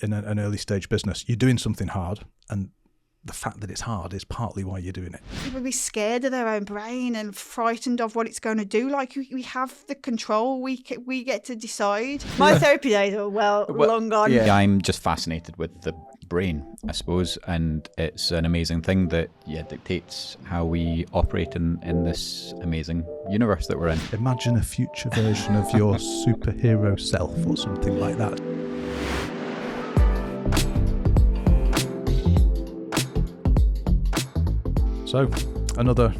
in an early stage business. You're doing something hard, and the fact that it's hard is partly why you're doing it. People be scared of their own brain and frightened of what it's going to do. Like, we have the control. We get to decide. My therapy days are long gone. Yeah, I'm just fascinated with the brain, I suppose, and it's an amazing thing that dictates how we operate in this amazing universe that we're in. Imagine a future version of your superhero self or something like that. So, another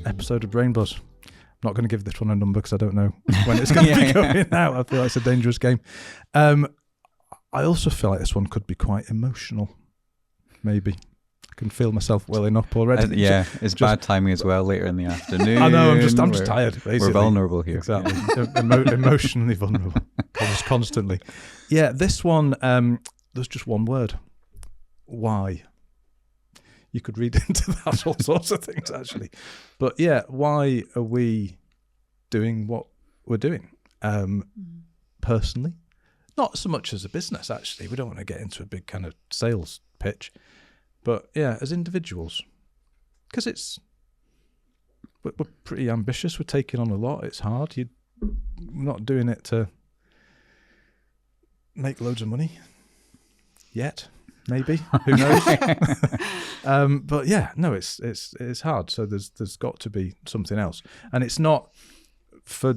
episode of BrainBuzz. I'm not going to give this one a number because I don't know when it's going to be going out. I feel like it's a dangerous game. I also feel like this one could be quite emotional. Maybe. I can feel myself welling up already. It's bad timing as well later in the afternoon. I know, I'm just tired, basically. We're vulnerable here. Exactly. Emotionally vulnerable. Constantly. Yeah, this one, there's just one word. Why? You could read into that all sorts of things, actually. But yeah, why are we doing what we're doing? Personally, not so much as a business, actually. We don't want to get into a big kind of sales pitch. But yeah, as individuals, because we're pretty ambitious. We're taking on a lot. It's hard. We're not doing it to make loads of money yet. Maybe, who knows? But yeah, no, it's hard. So there's got to be something else, and it's not for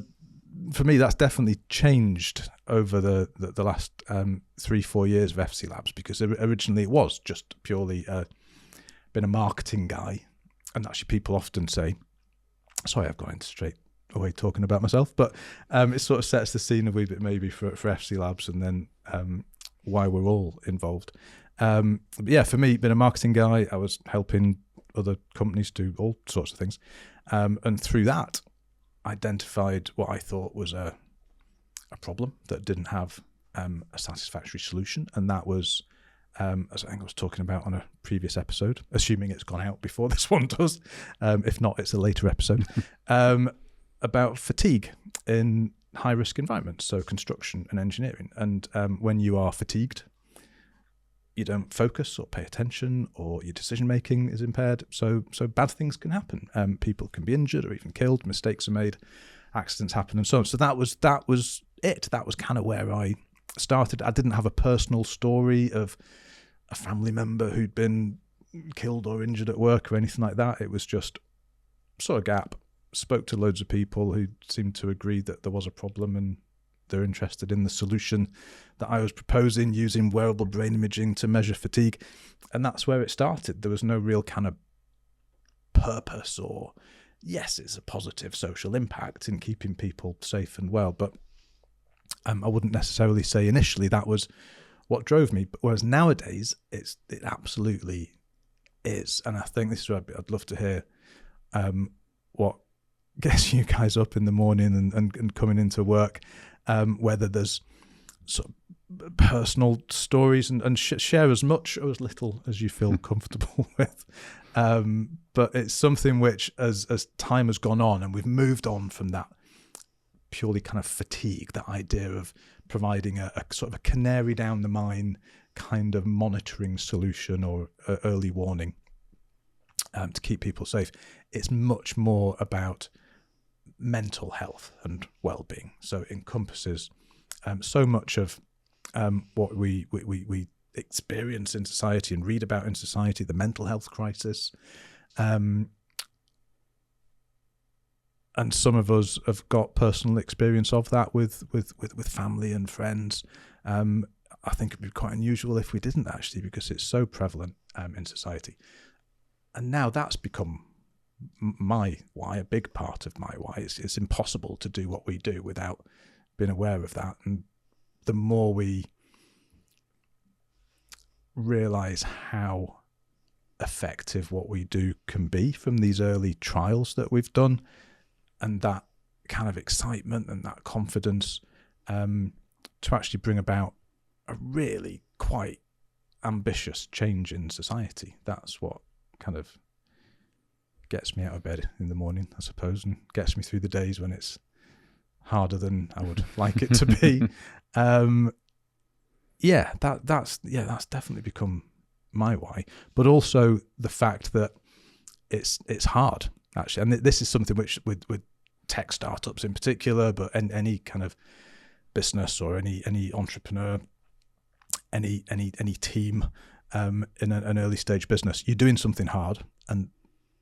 me. That's definitely changed over the last 3-4 years of FC Labs, because originally it was just purely been a marketing guy, and actually people often say, sorry, I've gone into straight away talking about myself, but it sort of sets the scene a wee bit maybe for FC Labs, and then why we're all involved. But yeah, for me, being a marketing guy, I was helping other companies do all sorts of things. And through that, identified what I thought was a problem that didn't have a satisfactory solution. And that was, as I think I was talking about on a previous episode, assuming it's gone out before this one does. If not, it's a later episode, about fatigue in high-risk environments, so construction and engineering. And when you are fatigued, you don't focus or pay attention, or your decision making is impaired. So bad things can happen. People can be injured or even killed. Mistakes are made, accidents happen, and so on. So that was it. That was kind of where I started. I didn't have a personal story of a family member who'd been killed or injured at work or anything like that. It was just saw a gap, spoke to loads of people who seemed to agree that there was a problem, and they're interested in the solution that I was proposing, using wearable brain imaging to measure fatigue. And that's where it started. There was no real kind of purpose, or yes, it's a positive social impact in keeping people safe and well, but I wouldn't necessarily say initially that was what drove me. But whereas nowadays it absolutely is. And I think this is where I'd love to hear what gets you guys up in the morning and coming into work, whether there's sort of personal stories, and share as much or as little as you feel comfortable with. But it's something which, as time has gone on and we've moved on from that purely kind of fatigue, that idea of providing a sort of a canary down the mine kind of monitoring solution or early warning to keep people safe, it's much more about mental health and well-being. So it encompasses so much of what we experience in society and read about in society, the mental health crisis. And some of us have got personal experience of that with family and friends. I think it'd be quite unusual if we didn't, actually, because it's so prevalent in society. And now that's become my why, a big part of my why. It's impossible to do what we do without being aware of that. And the more we realize how effective what we do can be from these early trials that we've done, and that kind of excitement and that confidence to actually bring about a really quite ambitious change in society, that's what kind of gets me out of bed in the morning, I suppose, and gets me through the days when it's harder than I would like it to be. that's definitely become my why. But also the fact that it's hard, actually. And this is something which with tech startups in particular, but any kind of business or any entrepreneur, any team in an early stage business, you're doing something hard, and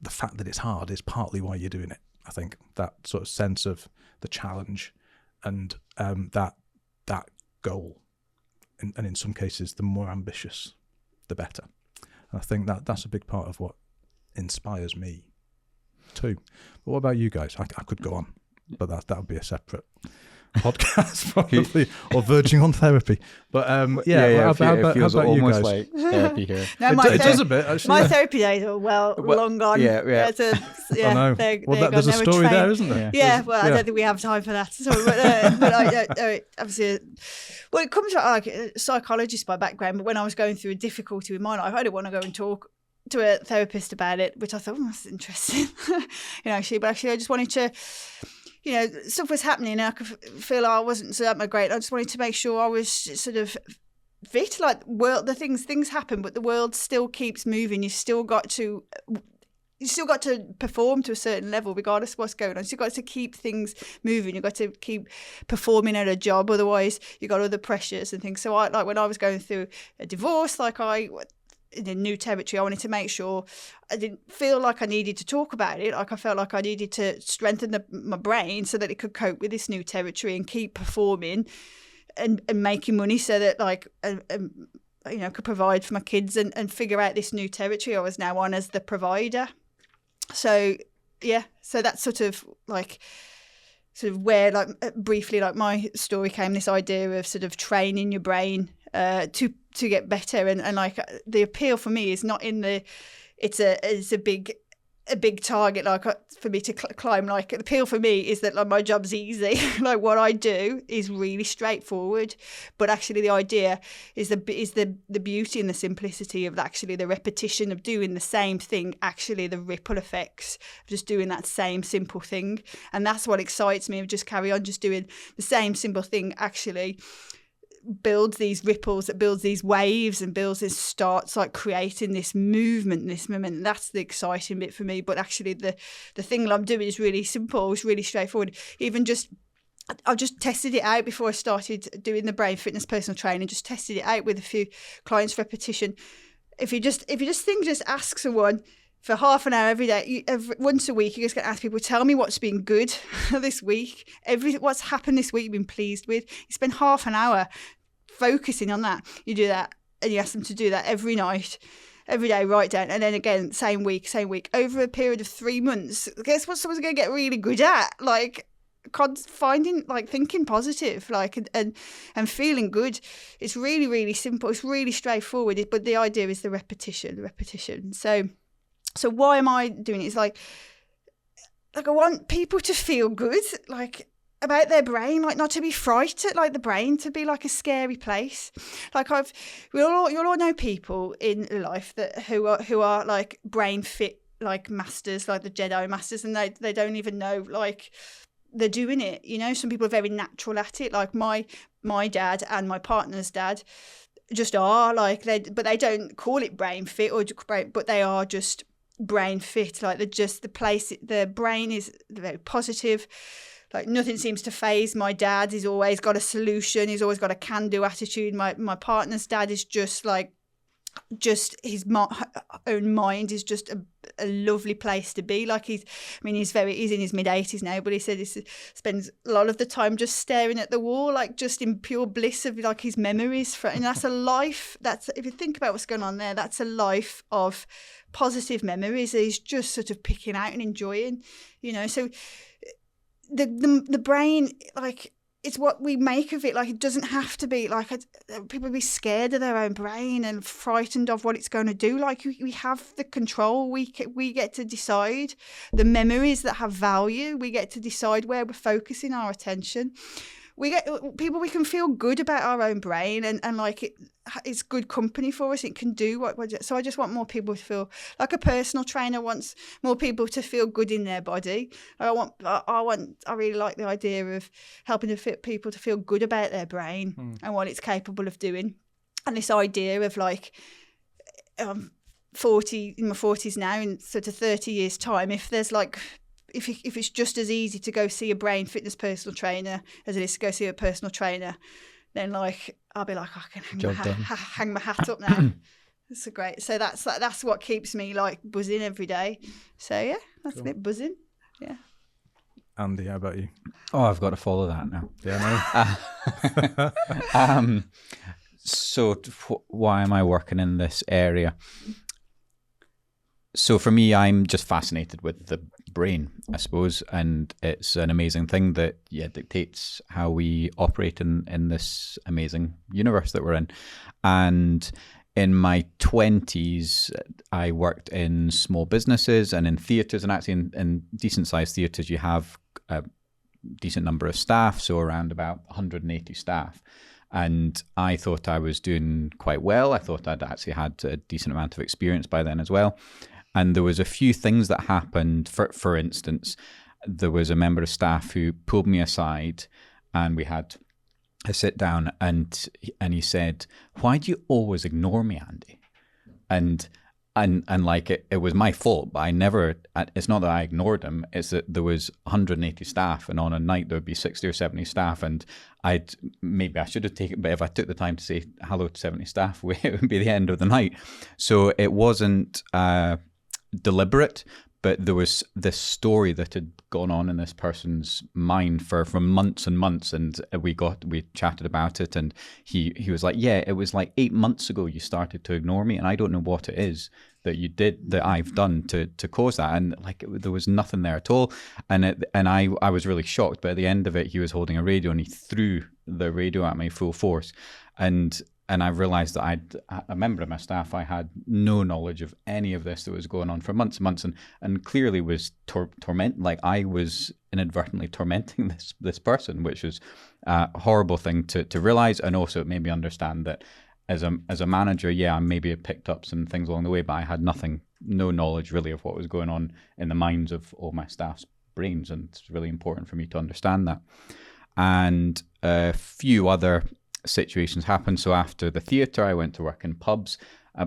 the fact that it's hard is partly why you're doing it. I think that sort of sense of the challenge and that goal, and in some cases, the more ambitious, the better. And I think that's a big part of what inspires me too. But what about you guys? I could go on, but that would be a separate podcast probably, or verging on therapy. But how about you guys? Like therapy here. No, it does a bit actually. My therapy days are long gone. I know. There's a story there, isn't there? Yeah. Well, I don't think we have time for that. So, but obviously, well, it comes from like a psychologist by background. But when I was going through a difficulty with my life, I didn't want to go and talk to a therapist about it, which I thought, that's interesting. But actually, I just wanted to. Stuff was happening and I could feel I wasn't so that great. I just wanted to make sure I was sort of fit. Like things happen, but the world still keeps moving. You still got to perform to a certain level, regardless of what's going on. So you've got to keep things moving. You've got to keep performing at a job. Otherwise, you've got other pressures and things. So when I was going through a divorce, in a new territory, I wanted to make sure I didn't feel like I needed to talk about it. Like I felt like I needed to strengthen my brain so that it could cope with this new territory and keep performing and making money so that could provide for my kids and figure out this new territory I was now on as the provider. So that's sort of where briefly my story came, this idea of sort of training your brain to get better, and the appeal for me is not in it's a big target for me to climb. The appeal for me is that my job's easy. What I do is really straightforward, but actually the idea is the beauty and the simplicity of actually the repetition of doing the same thing, actually the ripple effects of just doing that same simple thing. And that's what excites me, of just carry on just doing the same simple thing actually builds these ripples, that builds these waves and starts creating this movement, this momentum. That's the exciting bit for me. But actually the thing that I'm doing is really simple, it's really straightforward. I just tested it out before I started doing the brain fitness personal training, just tested it out with a few clients, repetition. If you just ask someone for half an hour every day, once a week, you're just going to ask people, tell me what's been good this week, what's happened this week you've been pleased with. You spend half an hour focusing on that. You do that and you ask them to do that every night, every day, write down, and then again, same week, over a period of 3 months. Guess what someone's going to get really good at? Finding, thinking positive, and feeling good. It's really, really simple. It's really straightforward. But the idea is the repetition. So why am I doing it? It's I want people to feel good, about their brain, not to be frightened, the brain to be a scary place. You'll all know people in life who are brain fit, masters, the Jedi masters, and they don't even know they're doing it. Some people are very natural at it. My dad and my partner's dad just are but they don't call it brain fit but they are just brain fit. The brain is very positive. Nothing seems to faze my dad. He's always got a solution. He's always got a can-do attitude. My partner's dad is just his own mind is just a lovely place to be. He's in his mid-80s now, but he said he spends a lot of the time just staring at the wall, just in pure bliss of his memories. And that's a life. If you think about what's going on there, that's a life of positive memories that he's just sort of picking out and enjoying. So the brain, it's what we make of it. It doesn't have to be people be scared of their own brain and frightened of what it's going to do. We have the control. We get to decide the memories that have value. We get to decide where we're focusing our attention. We can feel good about our own brain and it's good company for us. It can do so I just want more people to feel like a personal trainer wants more people to feel good in their body. I really like the idea of helping people to feel good about their brain and what it's capable of doing. and this idea of like 40 in my 40s now, in sort of 30 years time, if there's like if it's just as easy to go see a brain fitness personal trainer as it is to go see a personal trainer, then like I'll be like, I can hang my hat up now. That's a great. So that's what keeps me like buzzing every day. So yeah, that's cool. A bit buzzing. Yeah. Andy, how about you? Oh, I've got to follow that now. Yeah, no. So why am I working in this area? So for me, I'm just fascinated with the brain, I suppose, and it's an amazing thing that dictates how we operate in this amazing universe that we're in. And in my 20s, I worked in small businesses and in theatres, and actually in decent-sized theatres, you have a decent number of staff, so around about 180 staff. And I thought I was doing quite well. I thought I'd actually had a decent amount of experience by then as well. And there was a few things that happened. For instance, there was a member of staff who pulled me aside, and we had a sit down, and he said, "Why do you always ignore me, Andy?" And like it was my fault, but I never. It's not that I ignored him. It's that there was 180 staff, and on a night there would be 60 or 70 staff, and maybe I should have taken. But if I took the time to say hello to 70 staff, it would be the end of the night. So it wasn't deliberate, but there was this story that had gone on in this person's mind for months and months, and we chatted about it, and he was like, yeah, it was like 8 months ago you started to ignore me, and I don't know what it is that you did, that I've done to cause that. And like there was nothing there at all, and I was really shocked. But at the end of it, he was holding a radio, and he threw the radio at me full force, and I realised that a member of my staff, I had no knowledge of any of this that was going on for months and months, and clearly was like I was inadvertently tormenting this person, which was a horrible thing to realise. And also it made me understand that as a manager, yeah, I maybe had picked up some things along the way, but I had no knowledge really of what was going on in the minds of all my staff's brains, and it's really important for me to understand that. And a few other situations happened. So after the theatre, I went to work in pubs.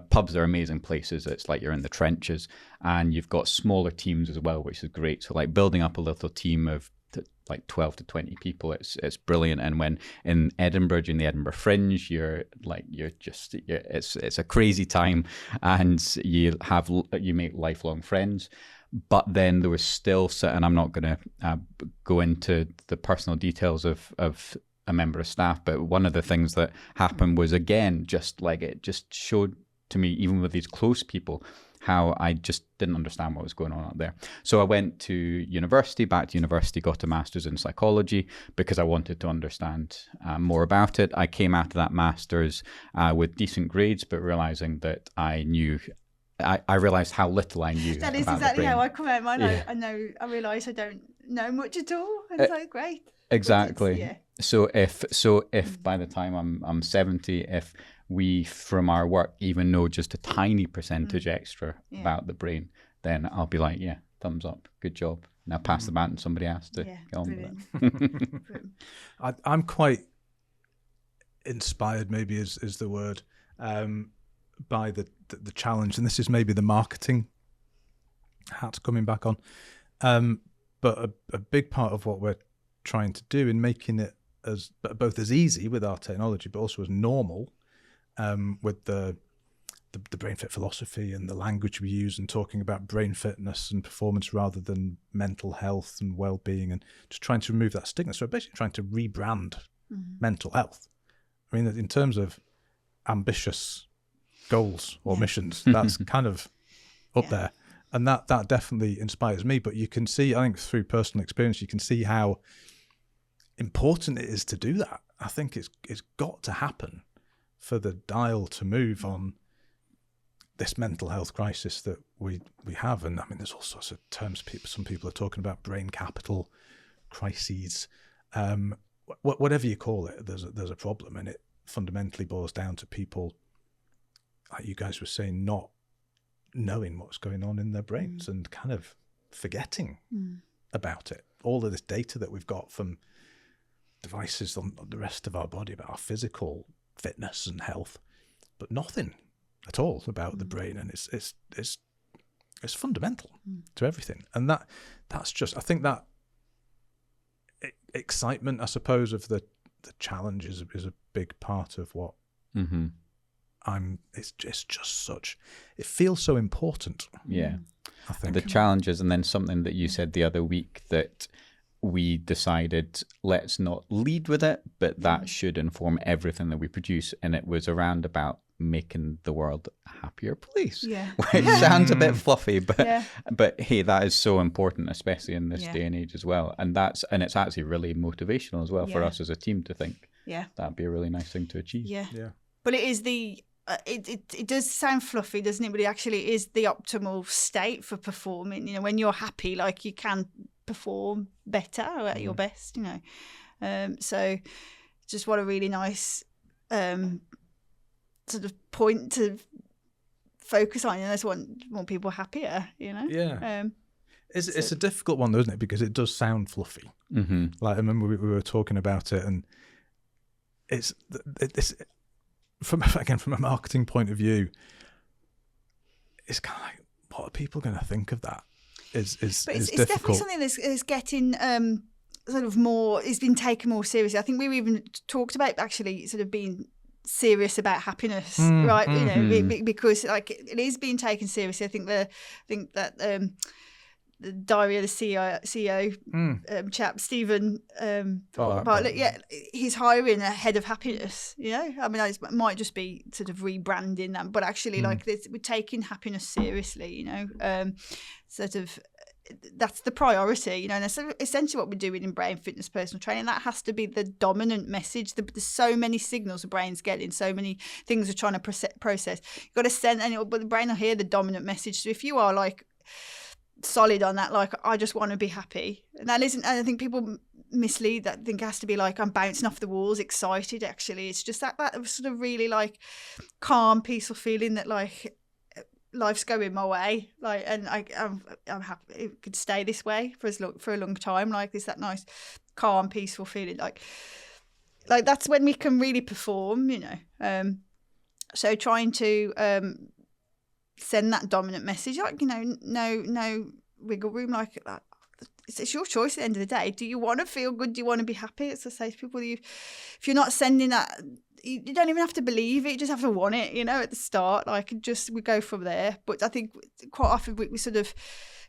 Pubs are amazing places. It's like you're in the trenches, and you've got smaller teams as well, which is great. So like building up a little team of like 12 to 20 people, it's brilliant. And when in Edinburgh, in the Edinburgh Fringe, it's a crazy time, and you make lifelong friends. But then there was still, and I'm not going to go into the personal details of a member of staff, but one of the things that happened was, again, just like it just showed to me, even with these close people, how I just didn't understand what was going on out there. So I went to back to university, got a master's in psychology because I wanted to understand more about it. I came out of that master's with decent grades, but realizing that I realized how little I knew. That is about exactly the brain. how I come out. Yeah. I realize I don't know much at all, and it's like great. Exactly. Yeah. So if by the time I'm 70, if we from our work even know just a tiny percentage extra about the brain, then I'll be like, yeah, thumbs up, good job. Now pass the baton, somebody has to get on with it. I'm quite inspired, maybe is the word, by the challenge, and this is maybe the marketing hat coming back on. But a big part of what we're trying to do in making it as both as easy with our technology, but also as normal with the BrainFit philosophy and the language we use, and talking about brain fitness and performance rather than mental health and well-being, and just trying to remove that stigma. So basically trying to rebrand mental health. I mean, in terms of ambitious goals or missions, that's kind of up there. And that definitely inspires me. But you can see, I think through personal experience, you can see how important it is to do that. I think it's got to happen for the dial to move on this mental health crisis that we have. And I mean, there's all sorts of terms. Some people are talking about brain capital crises. Whatever you call it, there's a problem, and it fundamentally boils down to people, like you guys were saying, not knowing what's going on in their brains and kind of forgetting about it. All of this data that we've got from devices on the rest of our body about our physical fitness and health, but nothing at all about the brain, and it's fundamental to everything. And that's just, I think that excitement, I suppose, of the challenge is a big part of what it's just such, it feels so important. Yeah. I think The challenges, and then something that you said the other week, that we decided let's not lead with it, but that should inform everything that we produce. And it was around about making the world a happier place. Yeah. Which sounds a bit fluffy, but hey, that is so important, especially in this day and age as well. And it's actually really motivational as well for us as a team to think that'd be a really nice thing to achieve. Yeah. But it is it does sound fluffy, doesn't it? But it actually is the optimal state for performing. You know, when you're happy, like, you can perform better or at your best, you know. So just what a really nice sort of point to focus on. You know, I just want people happier, you know. Yeah. It's a difficult one, though, isn't it? Because it does sound fluffy. Like, I remember we were talking about it, and it's from a marketing point of view, it's kind of like, what are people going to think of that? It's definitely something that's getting sort of more, it's been taken more seriously. I think we even talked about actually sort of being serious about happiness, right? You know, because like it is being taken seriously. I think that the diary of the CEO chap, Stephen Bartlett, he's hiring a head of happiness. You know, I mean, it might just be sort of rebranding that, but actually, like, we're taking happiness seriously. You know, sort of. That's the priority, you know, and that's essentially what we're doing in brain fitness personal training. That has to be the dominant message. There's so many signals the brain's getting, so many things are trying to process. You've got to send, but the brain will hear the dominant message. So if you are like solid on that, like, I just want to be happy, and that isn't, and I think people mislead that. I think it has to be like, I'm bouncing off the walls, excited. Actually, it's just that sort of really like calm, peaceful feeling that like life's going my way, like, and I'm happy it could stay this way for a long time, like this, that nice calm peaceful feeling, like that's when we can really perform, you know. So trying to send that dominant message, like, you know, no wiggle room, like that. It's your choice at the end of the day. Do you want to feel good? Do you want to be happy? It's to say to people, if you're not sending that, you don't even have to believe it, you just have to want it, you know, at the start. Like, we go from there. But I think quite often we sort of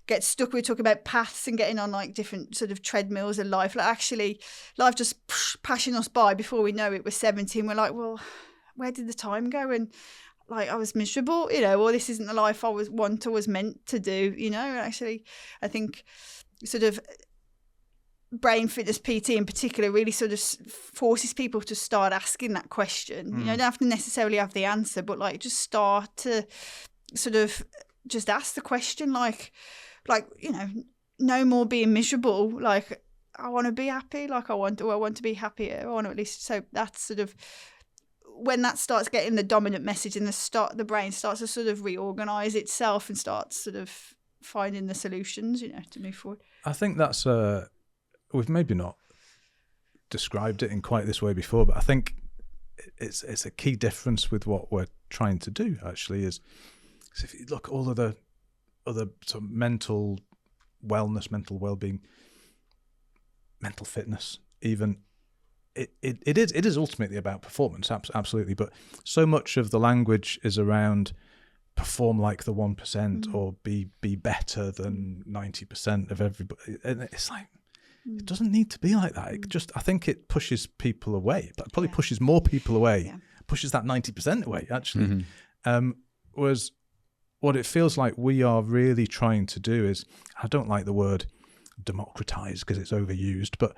get stuck. We're talking about paths and getting on like different sort of treadmills of life. Like, actually, life just passing us by before we know it. We're 70 and we're like, well, where did the time go? And like, I was miserable, you know, or this isn't the life I was meant to do, you know. Actually, I think sort of brain fitness PT in particular really sort of forces people to start asking that question. You know, don't have to necessarily have the answer, but like just start to sort of just ask the question, like, you know, no more being miserable. Like, I want to be happy. Like, I want to be happier. I want to at least. So that's sort of when that starts getting the dominant message, and the brain starts to sort of reorganize itself and starts sort of finding the solutions, you know, to move forward. I think that's we've maybe not described it in quite this way before, but I think it's a key difference with what we're trying to do, actually, is if you look at all of the other sort of mental wellness, mental well-being, mental fitness, even, it is ultimately about performance, absolutely, but so much of the language is around perform like the 1% or be better than 90% of everybody, and it's like, it doesn't need to be like that. It just, I think it pushes people away, but probably pushes more people away, pushes that 90% away, actually. Whereas what it feels like we are really trying to do is, I don't like the word democratize because it's overused, but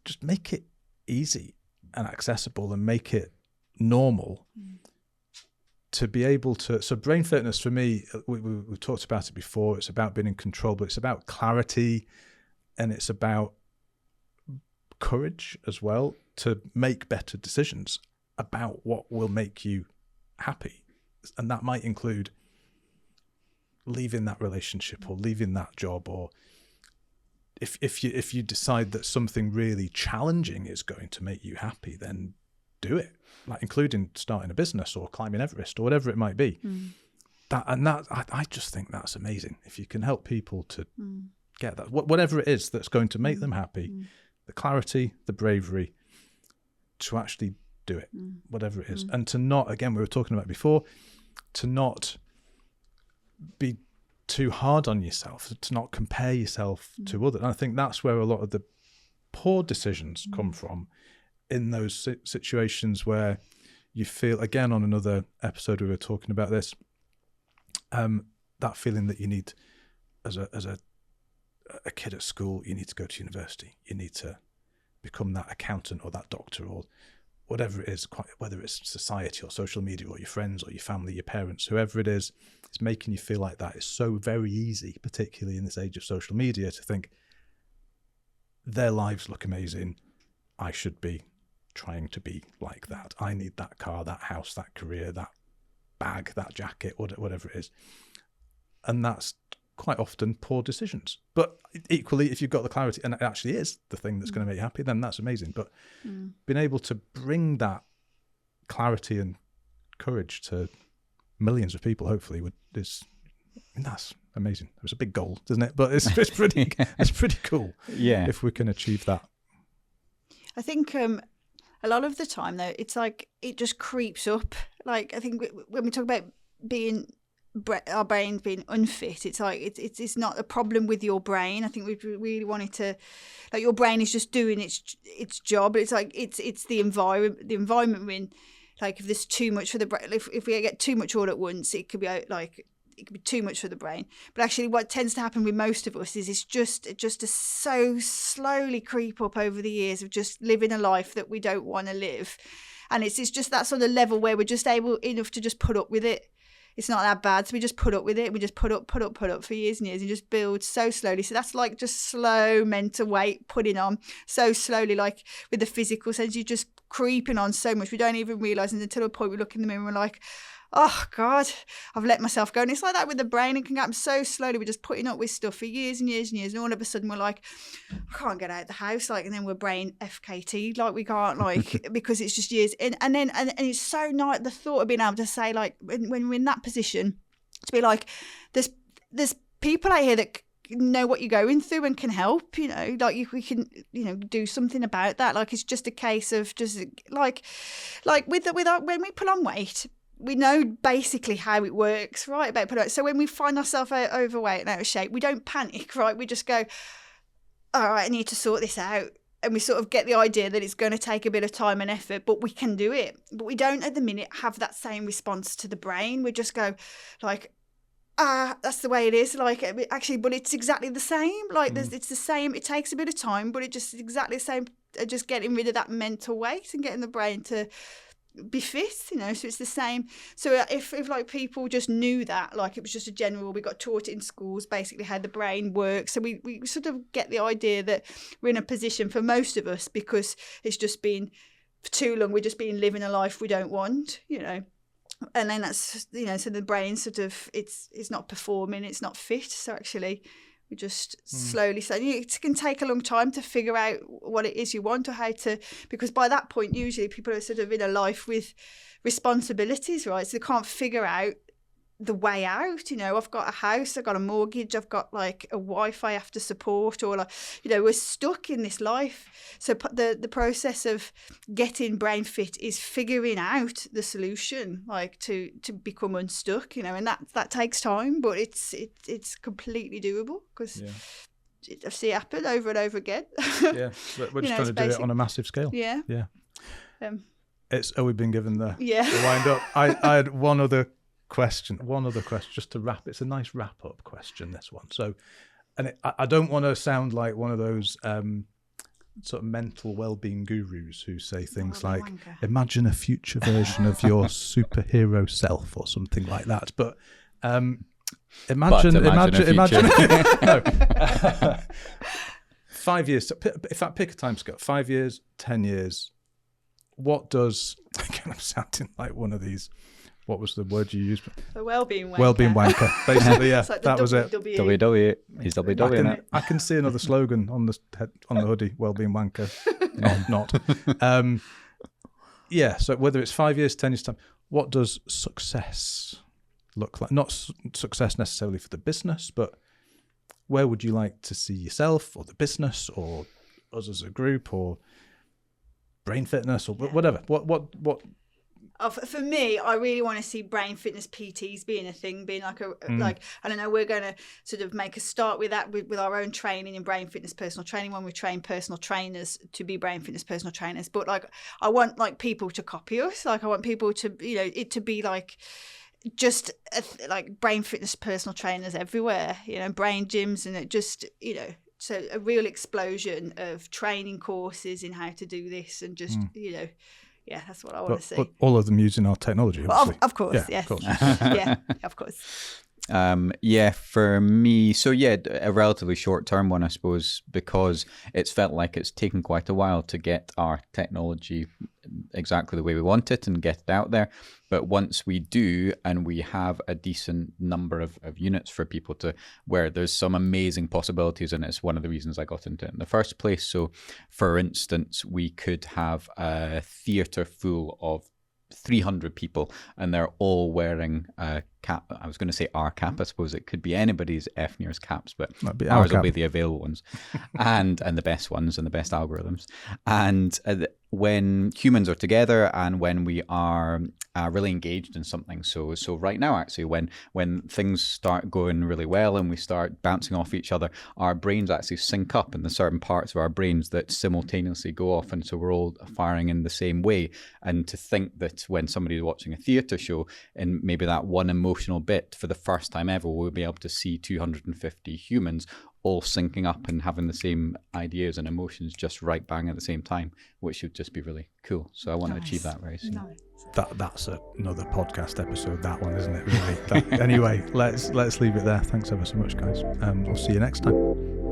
just make it easy and accessible and make it normal to be able to. So brain fitness for me, we've talked about it before, it's about being in control, but it's about clarity. And it's about courage as well to make better decisions about what will make you happy. And that might include leaving that relationship or leaving that job, or if you decide that something really challenging is going to make you happy, then do it, like including starting a business or climbing Everest or whatever it might be. I just think that's amazing. If you can help people to get that, whatever it is that's going to make them happy, the clarity, the bravery to actually do it, whatever it is. And to not, again, we were talking about before, to not be too hard on yourself, to not compare yourself to others. And I think that's where a lot of the poor decisions come from, in those situations where you feel, again, on another episode we were talking about this, that feeling that you need, as a kid at school, you need to go to university, you need to become that accountant or that doctor or whatever it is, whether it's society or social media or your friends or your family, your parents, whoever it is, it's making you feel like that. It's so very easy, particularly in this age of social media, to think their lives look amazing, I should be trying to be like that. I need that car, that house, that career, that bag, that jacket, whatever it is. And that's quite often poor decisions. But equally, if you've got the clarity, and it actually is the thing that's going to make you happy, then that's amazing. But being able to bring that clarity and courage to millions of people, hopefully, that's amazing. It's a big goal, isn't it? But it's pretty it's pretty cool. Yeah, if we can achieve that. I think a lot of the time, though, it's like it just creeps up. Like, I think when we talk about our brains being unfit, it's like it's not a problem with your brain. I think we really wanted to, like, your brain is just doing its job. It's like it's the environment when, like, if there's too much for the brain, if we get too much all at once, it could be it could be too much for the brain. But actually what tends to happen with most of us is it just so slowly creep up over the years of just living a life that we don't want to live. And it's just that sort of level where we're just able enough to just put up with it. It's not that bad, so we just put up with it. We just put up for years and years and just build so slowly. So that's like just slow mental weight putting on so slowly, like with the physical sense, you're just creeping on so much. We don't even realise until a point we look in the mirror and we're like, oh God, I've let myself go. And it's like that with the brain. It can happen so slowly. We're just putting up with stuff for years and years and years. And all of a sudden we're like, I can't get out of the house. Like, and then we're brain FKT. Like, we can't, like, because it's just years. And it's so nice, the thought of being able to say, like, when we're in that position, to be like, there's people out here that know what you're going through and can help, you know, like we can, you know, do something about that. Like, it's just a case of just like with when we put on weight, we know basically how it works, right? About put on. So when we find ourselves overweight and out of shape, we don't panic, right? We just go, all right, I need to sort this out. And we sort of get the idea that it's going to take a bit of time and effort, but we can do it. But we don't at the minute have that same response to the brain. We just go like, that's the way it is. Like, actually, but it's exactly the same. Like, it's the same. It takes a bit of time, but it just exactly the same. Just getting rid of that mental weight and getting the brain to be fit, you know. So it's the same. So if like people just knew that, like, it was just a general, we got taught it in schools basically how the brain works, so we sort of get the idea that we're in a position, for most of us, because it's just been for too long, we're just been living a life we don't want, you know. And then that's, you know, so the brain sort of, it's not performing, it's not fit. So actually we just slowly it can take a long time to figure out what it is you want, or how to, because by that point usually people are sort of in a life with responsibilities, right? So they can't figure out the way out, you know. I've got a house, I've got a mortgage, I've got like a wife I have to support, or like, you know, we're stuck in this life. So the process of getting brain fit is figuring out the solution, like to become unstuck, you know, and that takes time, but it's completely doable, because I see it happen over and over again. Yeah, we're just trying to do it on a massive scale. Yeah. We've been given the wind up. I had one other question just to wrap. It's a nice wrap up question, this one. So, and I don't want to sound like one of those sort of mental well-being gurus who say things like, imagine a future version of your superhero self or something like that, but imagine no. 5 years, in fact, pick a time scale, 5 years, 10 years, what does, again, I'm sounding like one of these, what was the word you used? A well-being wanker. Well-being wanker, basically. Yeah, like that was it. WWE. He's WWE in it. I can see another slogan on the hoodie. Well-being wanker. Not. yeah, so whether it's 5 years, 10 years time, what does success look like? Not success necessarily for the business, but where would you like to see yourself or the business or us as a group or brain fitness or whatever? What? For me, I really want to see brain fitness PTs being a thing, being like like, I don't know, we're going to sort of make a start with that with our own training in brain fitness personal training when we train personal trainers to be brain fitness personal trainers. But like, I want like people to copy us. Like I want people to, you know, it to be like just like brain fitness personal trainers everywhere, you know, brain gyms, and it just, you know, so a real explosion of training courses in how to do this and just, you know, yeah, that's what I want to see. But all of them using our technology, obviously. Of course, yeah, yes. Of course. Yeah, of course. Yeah, for me, so yeah, a relatively short-term one, I suppose, because it's felt like it's taken quite a while to get our technology exactly the way we want it and get it out there. But once we do, and we have a decent number of units for people to wear, there's some amazing possibilities, and it's one of the reasons I got into it in the first place. So, for instance, we could have a theatre full of 300 people, and they're all wearing a cap. I was going to say our cap. I suppose it could be anybody's FNIRS caps, but ours will be the available ones, and the best ones and the best algorithms. And when humans are together and when we are really engaged in something, so right now actually, when things start going really well and we start bouncing off each other, our brains actually sync up, and there's certain parts of our brains that simultaneously go off, and so we're all firing in the same way. And to think that when somebody's watching a theatre show, and maybe that one emotional bit, for the first time ever, we'll be able to see 250 humans all syncing up and having the same ideas and emotions just right bang at the same time, which would just be really cool. So I want to achieve that very soon. Nice. That's another podcast episode, that one, isn't it, really? Anyway, let's leave it there. Thanks ever so much, guys. We'll see you next time.